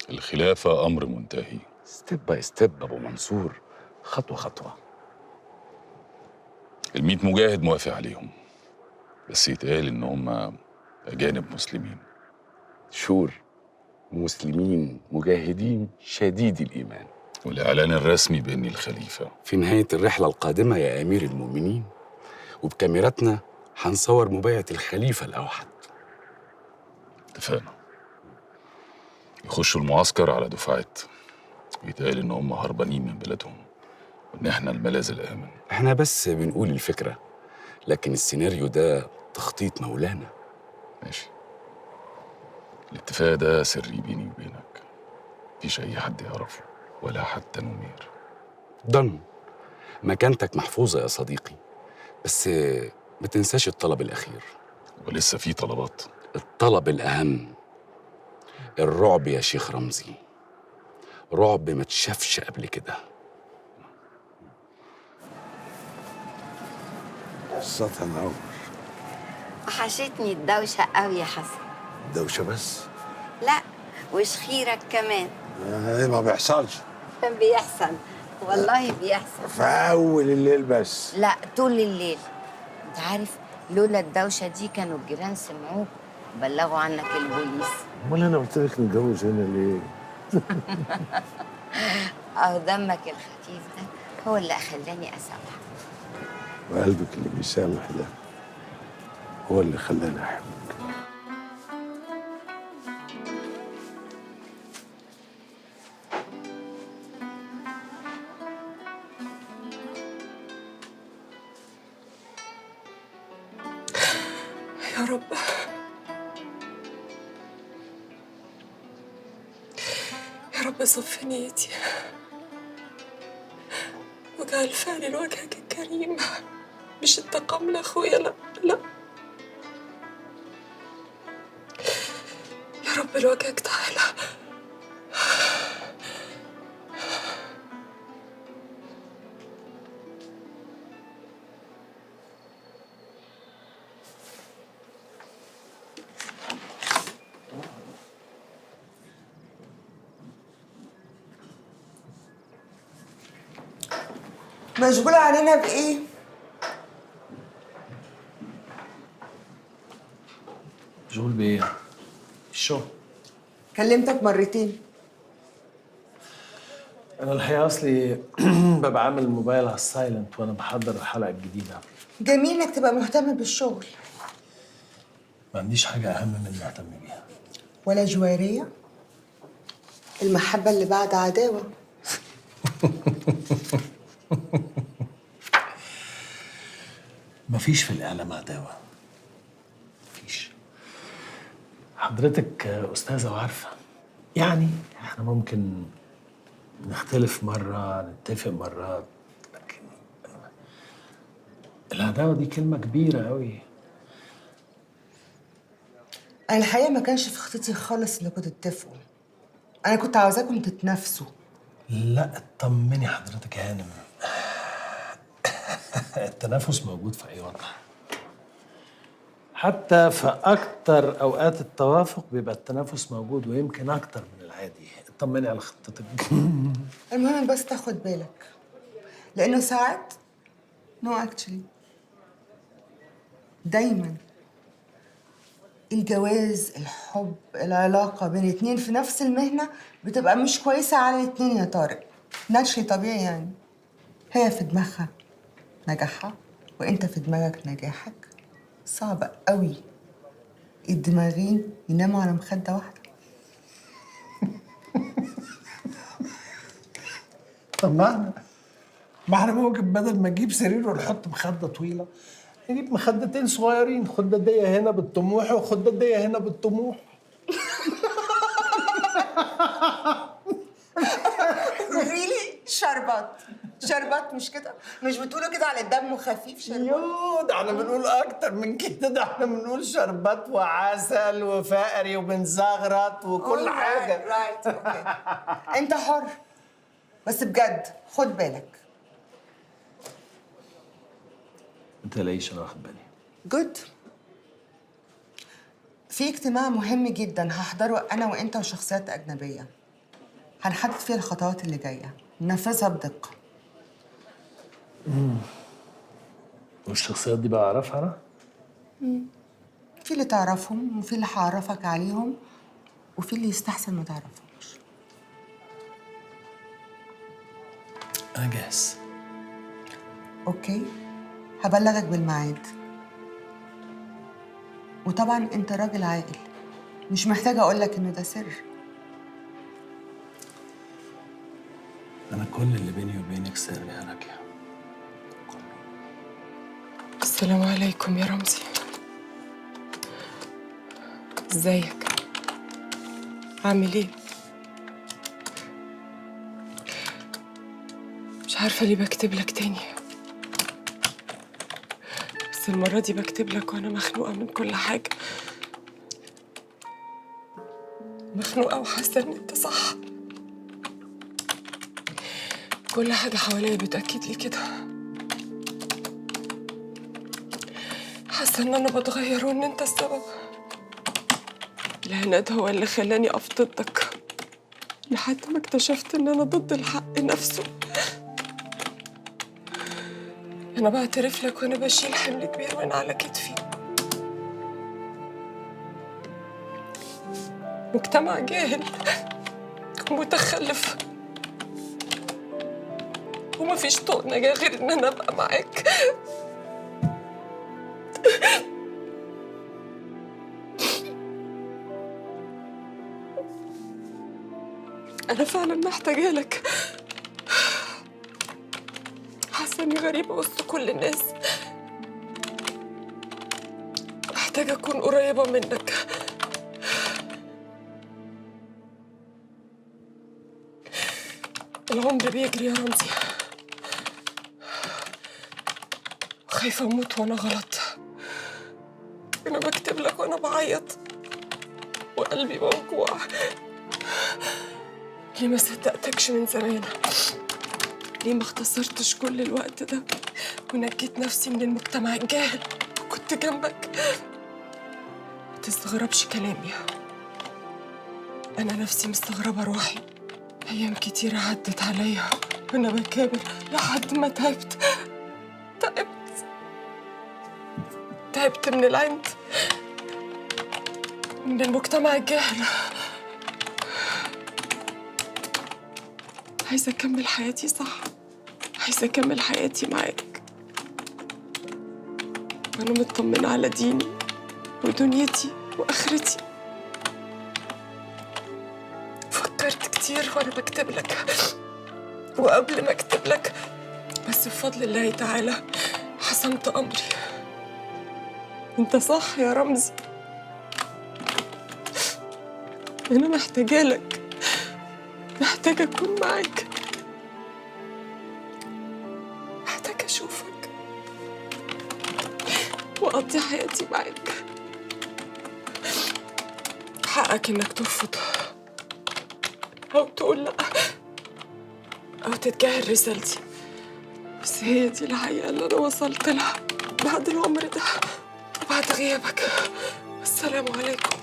الخلافة أمر منتهي. ستيب باي ستيب أبو منصور، خطوة خطوة. ال100 مجاهد موافق عليهم، بس يتقال إن هم أجانب مسلمين. شور، مسلمين مجاهدين شديدي الإيمان. والإعلان الرسمي بإني الخليفة. في نهاية الرحلة القادمة يا أمير المؤمنين، وبكاميراتنا هنصور مبايعة الخليفة الأوحد. اتفقنا. يخشوا المعسكر على دفعات، ويتقال إن هم هربانين من بلادهم وإن إحنا الملاذ الآمن. إحنا بس بنقول الفكرة، لكن السيناريو ده تخطيط مولانا. ماشي. الاتفاق ده سري بيني وبينك، مفيش أي حد يعرفه ولا حتى نمير. ضن مكانتك محفوظة يا صديقي، بس ما تنساش الطلب الأخير. ولسه في طلبات؟ الطلب الأهم الرعب يا شيخ رمزي، رعب ما تشافش قبل كده. السطح منور. وحشتني الدوشة قوي يا حسن. دوشة بس؟ لا، وشخيرك كمان. ما بيحصلش. بيحصل والله، بيحصل في أول الليل بس. لا، طول الليل. انت عارف لولا الدوشة دي كانوا الجيران سمعوك وبلغوا عنك البوليس. امال انا قلت لك نتجوز هنا ليه؟ اهو دمك الخفيف ده هو اللي خلاني اسامحك. وقلبك اللي بيسامح ده هو اللي خلاني احبك. يا رب، يا رب صف نيتي واجعل فعلي لوجهك الكريم، مش انتقام لاخويا، لا لا. يا رب لوجهك تعالى. مشغولة علينا بإيه؟ مشغول بإيه؟ الشغل. كلمتك مرتين. أنا الحقيقة أصلي ببقى عامل الموبايل على السايلنت وأنا بحضر الحلقة الجديدة. جميل إنك تبقى مهتم بالشغل. ما عنديش حاجة أهم من إني أهتم بيها. ولا جوارية؟ المحبة اللي بعد عداوة. مفيش في الإعلام عداوة. مفيش. حضرتك أستاذة وعارفة. يعني إحنا ممكن نختلف مرة، نتفق مرات، لكن العداوة دي كلمة كبيرة أوي. أنا الحقيقة ما كانش في خطتي خالص إنكم تتفقوا. أنا كنت عاوزاكم تتنافسوا. لا اطمني حضرتك يا هانم. التنافس موجود في أي وضع. حتى في أكتر أوقات التوافق بيبقى التنافس موجود، ويمكن أكتر من العادي. اطمني على خطتك. المهم بس تاخد بالك، لأنه ساعات اكشلي دايما الجواز، الحب، العلاقة بين اتنين في نفس المهنة بتبقى مش كويسة على الاتنين يا طارق. ناتشلي طبيعي يعني. هي في دماغها نجاحها وانت في دماغك نجاحك. صعب قوي الدماغين يناموا على مخدة واحدة. طب ما احنا ممكن بدل ما نجيب سرير ونحط مخدة طويلة نجيب مخدتين صغيرين، خدادية هنا بالطموح وخدادية هنا بالطموح. ريلي شربات مش كده؟ مش بتقولوا كده على الدم خفيف شربات؟ يو ده احنا بنقول اكتر من كده، ده احنا بنقول شربات وعسل وفقري وبنزغرط وكل حاجة. رايت اوكي. انت حر، بس بجد خد بالك. ما تقلقيش انا واخد بالي. جود. في اجتماع مهم جدا هحضره انا وانت وشخصيات اجنبيه. هنحدد فيها الخطوات اللي جاية ننفذها بدقة. والشخصيات دي بقى اعرفها انا؟ في اللي تعرفهم وفي اللي هعرفك عليهم وفي اللي يستحسن ما تعرفهمش. انا جاهز. اوكي، هبلغك بالميعاد. وطبعا انت راجل عاقل، مش محتاجة اقولك انه ده سر. انا كل اللي بيني وبينك سر يا راكية. السلام عليكم يا رمزي. ازيك؟ عامل ايه؟ مش عارفة ليه بكتب لك تاني، بس المرة دي بكتب لك وأنا مخنوقة من كل حاجة. مخنوقة وحاسة إن أنت صح. كل حاجة حواليا بتأكد لي كده. حاسة إن أنا بتغير وإن أنت السبب. العناد هو اللي خلاني أقف ضدك لحد ما اكتشفت إن أنا ضد الحق نفسه. أنا بعترف لك وأنا بشيل حمل كبير وأنا على كتفي. مجتمع جاهل ومتخلف، ومفيش طوق نجاة غير إن أنا أبقى معاك. أنا فعلا محتاجة لك. حاسة إني غريبة وسط كل الناس. محتاجة أكون قريبة منك. العمر بيجري يا رمزي، خايفة أموت وأنا غلط. أنا بكتب لك وأنا بعيط وقلبي موجوع. ليه ما صدقتكش من زمان؟ ليه ما اختصرتش كل الوقت ده ونجيت نفسي من المجتمع الجاهل وكنت جنبك؟ ما تستغربش كلامي، أنا نفسي مستغربة روحي. أيام كتير عدت عليا وأنا بكابر لحد ما تعبت من العند، من المجتمع الجاهل. عايزة أكمل حياتي صح، عايزة أكمل حياتي معاك وأنا مطمنة على ديني ودنيتي وآخرتي. فكرت كتير وأنا بكتب لك وقبل ما أكتب لك، بس بفضل الله تعالى حسمت أمري. أنت صح يا رمزي، أنا محتاجة لك، محتاجة أكون معاك، محتاجة أشوفك وأقضي حياتي معاك. حقك إنك ترفض أو تقول لأ أو تتجاهل رسالتي، بس هي دي الحقيقة اللي أنا وصلت لها بعد العمر ده وبعد غيابك. السلام عليكم.